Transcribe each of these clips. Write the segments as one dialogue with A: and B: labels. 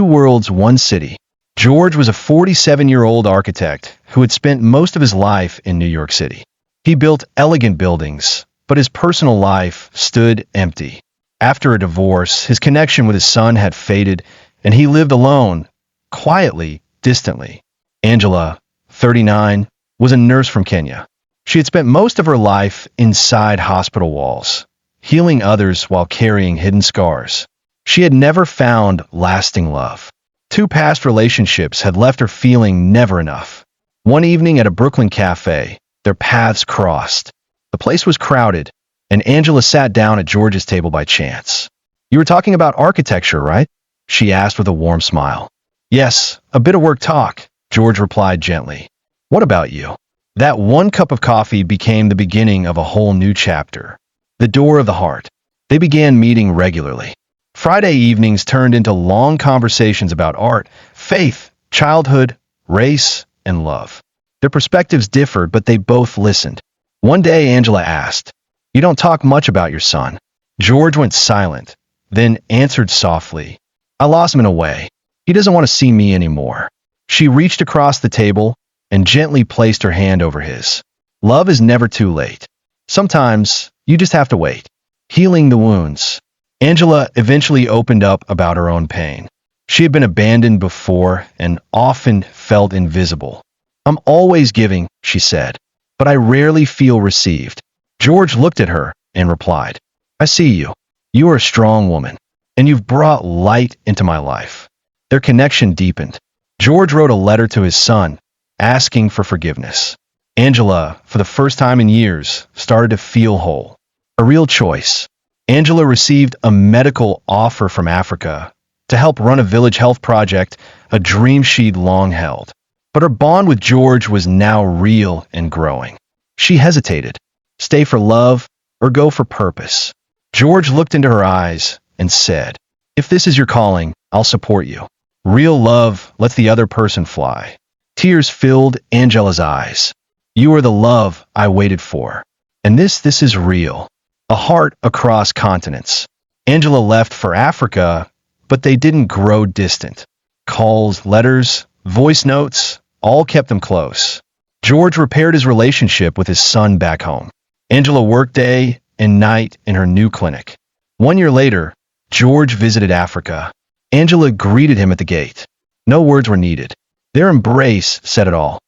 A: Two worlds, one city. George was a 47-year-old architect who had spent most of his life in New York City. He built elegant buildings, but his personal life stood empty. After a divorce, his connection with his son had faded, and he lived alone, quietly, distantly. Angela, 39, was a nurse from Kenya. She had spent most of her life inside hospital walls, healing others while carrying hidden scars. She had never found lasting love. Two past relationships had left her feeling never enough. One evening at a Brooklyn cafe, their paths crossed. The place was crowded, and Angela sat down at George's table by chance. "You were talking about architecture, right?" she asked with a warm smile. "Yes, a bit of work talk," George replied gently. "What about you?" That one cup of coffee became the beginning of a whole new chapter. The door of the heart. They began meeting regularly. Friday evenings turned into long conversations about art, faith, childhood, race, and love. Their perspectives differed, but they both listened. One day, Angela asked, "You don't talk much about your son." George went silent, then answered softly, "I lost him in a way. He doesn't want to see me anymore." She reached across the table and gently placed her hand over his. Love is never too late. Sometimes, you just have to wait. Healing the wounds. Angela eventually opened up about her own pain. She had been abandoned before and often felt invisible. "I'm always giving," she said, "but I rarely feel received." George looked at her and replied, "I see you. You are a strong woman, and you've brought light into my life." Their connection deepened. George wrote a letter to his son, asking for forgiveness. Angela, for the first time in years, started to feel whole. A real choice. Angela received a medical offer from Africa to help run a village health project, a dream she'd long held. But her bond with George was now real and growing. She hesitated. Stay for love or go for purpose? George looked into her eyes and said, "If this is your calling, I'll support you." Real love lets the other person fly. Tears filled Angela's eyes. "You are the love I waited for. And this is real." A heart across continents. Angela left for Africa, but they didn't grow distant. Calls, letters, voice notes, all kept them close. George repaired his relationship with his son back home. Angela worked day and night in her new clinic. 1 year later, George visited Africa. Angela greeted him at the gate. No words were needed. Their embrace said it all.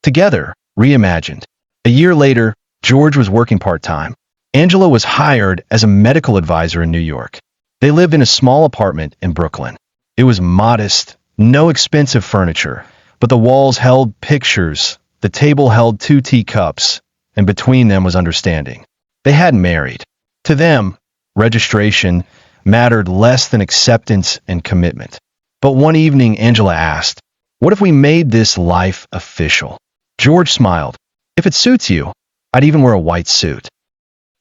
A: Together, reimagined. A year later, George was working part-time. Angela was hired as a medical advisor in New York. They lived in a small apartment in Brooklyn. It was modest, no expensive furniture, but the walls held pictures, the table held 2 teacups, and between them was understanding. They hadn't married. To them, registration mattered less than acceptance and commitment. But one evening, Angela asked, "What if we made this life official?" George smiled. "If it suits you, I'd even wear a white suit."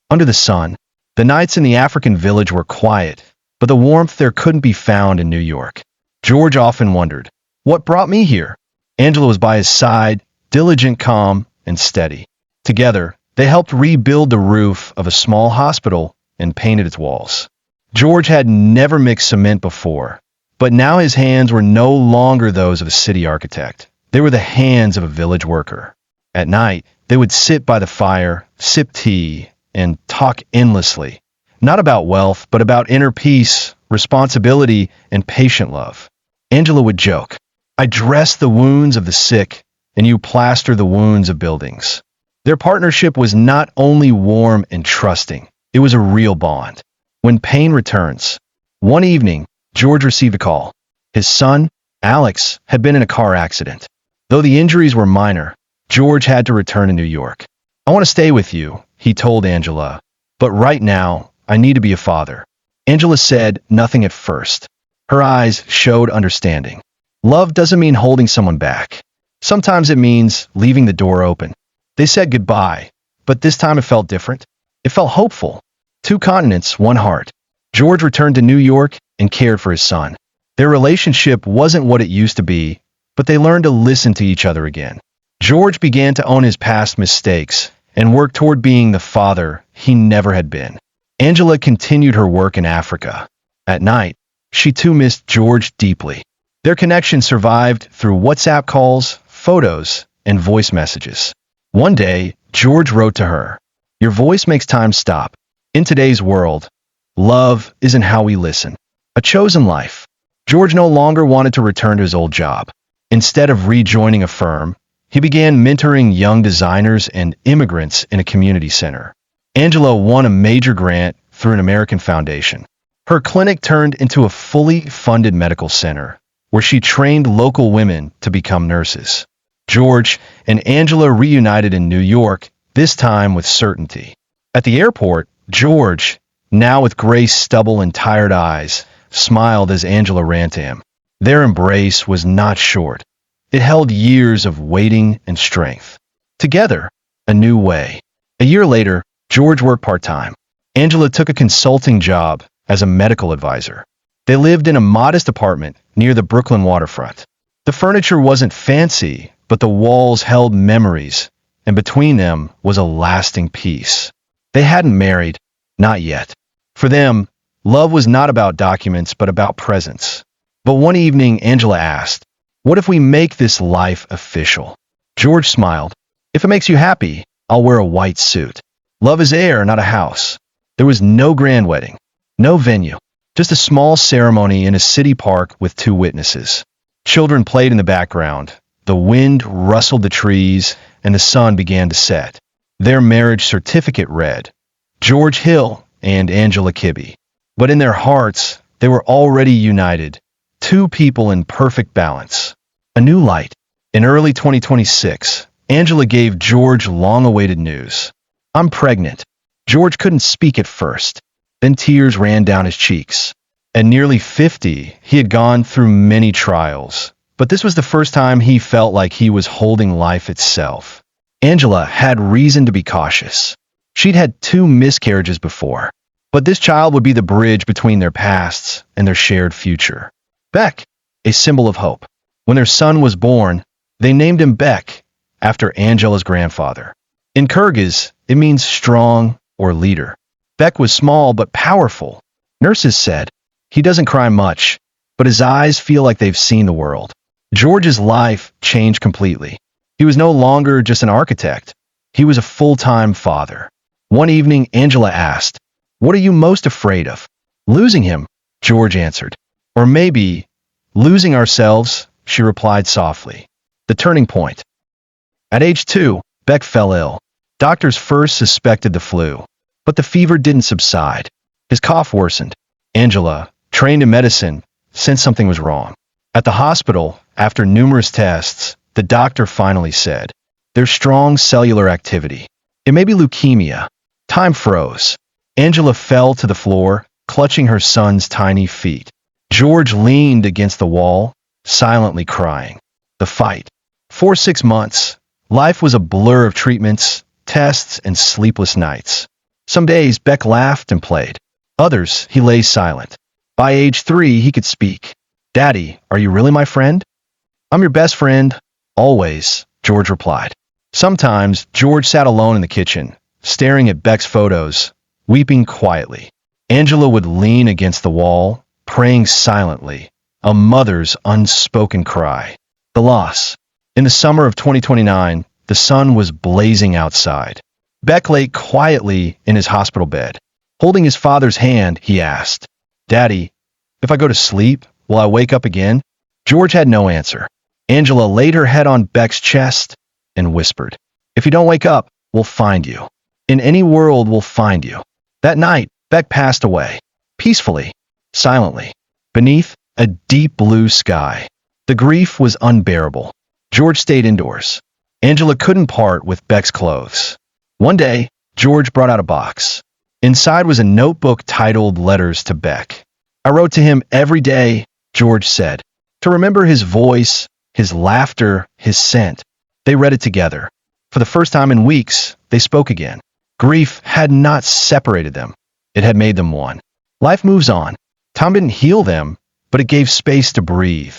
A: Under the sun, the nights in the African village were quiet, but the warmth there couldn't be found in New York. George often wondered, what brought me here? Angela was by his side, diligent, calm, and steady. Together, they helped rebuild the roof of a small hospital and painted its walls. George had never mixed cement before, but now his hands were no longer those of a city architect. They were the hands of a village worker. At night, they would sit by the fire, sip tea, and talk endlessly, not about wealth, but about inner peace, responsibility, and patient love. Angela would joke, "I dress the wounds of the sick, and you plaster the wounds of buildings." Their partnership was not only warm and trusting, it was a real bond. When pain returns. One evening, George received a call. His son, Alex, had been in a car accident. Though the injuries were minor, George had to return to New York. "I want to stay with you," he told Angela, "but right now, I need to be a father." Angela said nothing at first. Her eyes showed understanding. Love doesn't mean holding someone back. Sometimes it means leaving the door open. They said goodbye, but this time it felt different. It felt hopeful. 2 continents, 1 heart. George returned to New York and cared for his son. Their relationship wasn't what it used to be, but they learned to listen to each other again. George began to own his past mistakes and work toward being the father he never had been. Angela continued her work in Africa. At night, She too missed George deeply. Their connection survived through WhatsApp calls, photos, and voice messages. One day, George wrote to her, "Your voice makes time stop. In today's world, love isn't how we listen." A chosen life. George no longer wanted to return to his old job. Instead of rejoining a firm, he began mentoring young designers and immigrants in a community center. Angela won a major grant through an American foundation. Her clinic turned into a fully funded medical center, where she trained local women to become nurses. George and Angela reunited in New York, this time with certainty. At the airport, George, now with gray stubble and tired eyes, smiled as Angela ran to him. Their embrace was not short. It held years of waiting and strength. Together, a new way. A year later, George worked part-time. Angela took a consulting job as a medical advisor. They lived in a modest apartment near the Brooklyn waterfront. The furniture wasn't fancy, but the walls held memories, and between them was a lasting peace. They hadn't married, not yet. For them, love was not about documents, but about presence. But one evening, Angela asked, "What if we make this life official?" George smiled. "If it makes you happy, I'll wear a white suit." Love is air, not a house. There was no grand wedding, no venue, just a small ceremony in a city park with 2 witnesses. Children played in the background. The wind rustled the trees, and the sun began to set. Their marriage certificate read, George Hill and Angela Kibbe. But in their hearts, they were already united, 2 people in perfect balance. A new light. In early 2026, Angela gave George long-awaited news. "I'm pregnant." George couldn't speak at first. Then tears ran down his cheeks. At nearly 50, he had gone through many trials, but this was the first time he felt like he was holding life itself. Angela had reason to be cautious. She'd had 2 miscarriages before, but this child would be the bridge between their pasts and their shared future. Beck, a symbol of hope. When their son was born, they named him Beck, after Angela's grandfather. In Kyrgyz, it means strong or leader. Beck was small but powerful. Nurses said, "He doesn't cry much, but his eyes feel like they've seen the world." George's life changed completely. He was no longer just an architect. He was a full-time father. One evening, Angela asked, "What are you most afraid of?" "Losing him," George answered. "Or maybe losing ourselves," she replied softly. The turning point. At age 2, Beck fell ill. Doctors first suspected the flu, but the fever didn't subside. His cough worsened. Angela, trained in medicine, sensed something was wrong. At the hospital, after numerous tests, the doctor finally said, "There's strong cellular activity. It may be leukemia." Time froze. Angela fell to the floor, clutching her son's tiny feet. George leaned against the wall, silently crying. The fight. For 6 months, life was a blur of treatments, tests, and sleepless nights. Some days, Beck laughed and played. Others, he lay silent. By age 3, he could speak. "Daddy, are you really my friend?" "I'm your best friend, always," George replied. Sometimes, George sat alone in the kitchen, staring at Beck's photos, weeping quietly. Angela would lean against the wall, praying silently, a mother's unspoken cry. The loss. In the summer of 2029, the sun was blazing outside. Beck lay quietly in his hospital bed. Holding his father's hand, he asked, "Daddy, if I go to sleep, will I wake up again?" George had no answer. Angela laid her head on Beck's chest and whispered, "If you don't wake up, we'll find you. In any world, we'll find you." That night, Beck passed away, peacefully, silently, beneath a deep blue sky. The grief was unbearable. George stayed indoors. Angela couldn't part with Beck's clothes. One day, George brought out a box. Inside was a notebook titled Letters to Beck. "I wrote to him every day," George said, "to remember his voice, his laughter, his scent." They read it together. For the first time in weeks, they spoke again. Grief had not separated them. It had made them one. Life moves on. Time didn't heal them, but it gave space to breathe.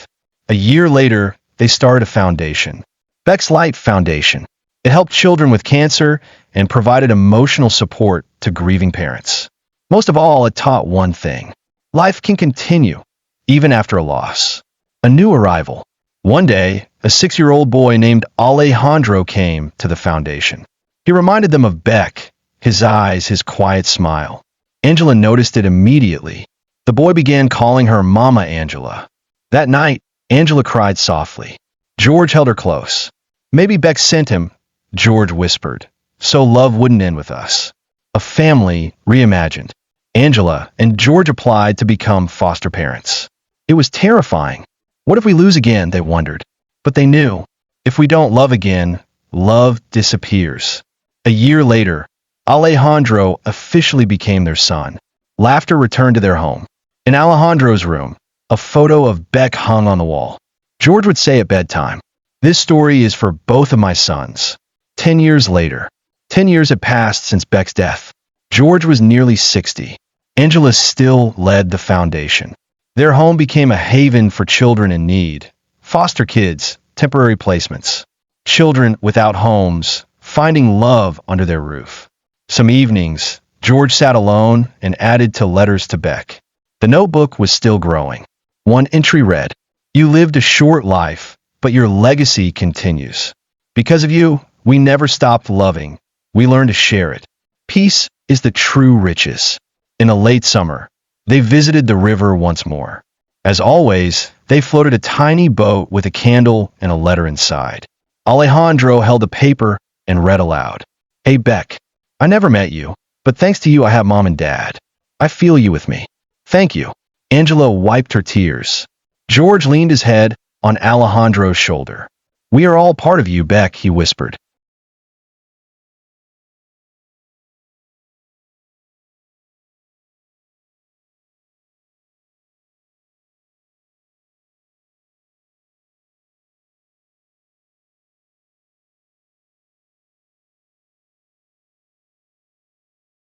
A: A year later, they started a foundation. Beck's Light Foundation. It helped children with cancer and provided emotional support to grieving parents. Most of all, it taught one thing. Life can continue. even after a loss. A new arrival. One day, a 6-year-old boy named Alejandro came to the foundation. He reminded them of Beck, his eyes, his quiet smile. Angela noticed it immediately. The boy began calling her Mama Angela. That night, Angela cried softly. George held her close. Maybe Beck sent him, George whispered, so love wouldn't end with us. A family reimagined. Angela and George applied to become foster parents. It was terrifying. What if we lose again, they wondered. But they knew, if we don't love again, love disappears. A year later, Alejandro officially became their son. Laughter returned to their home. In Alejandro's room, a photo of Beck hung on the wall. George would say at bedtime, "This story is for both of my sons." 10 years later, 10 years had passed since Beck's death. George was nearly 60. Angela still led the foundation. Their home became a haven for children in need. Foster kids, temporary placements. Children without homes, finding love under their roof. Some evenings, George sat alone and added to letters to Beck. The notebook was still growing. One entry read, "You lived a short life, but your legacy continues. Because of you, we never stopped loving. We learned to share it. Peace is the true riches." In a late summer, they visited the river once more. As always, they floated a tiny boat with a candle and a letter inside. Alejandro held a paper and read aloud. "Hey Beck, I never met you, but thanks to you I have mom and dad. I feel you with me. Thank you." Angela wiped her tears. George leaned his head on Alejandro's shoulder. "We are all part of you, Beck," he whispered.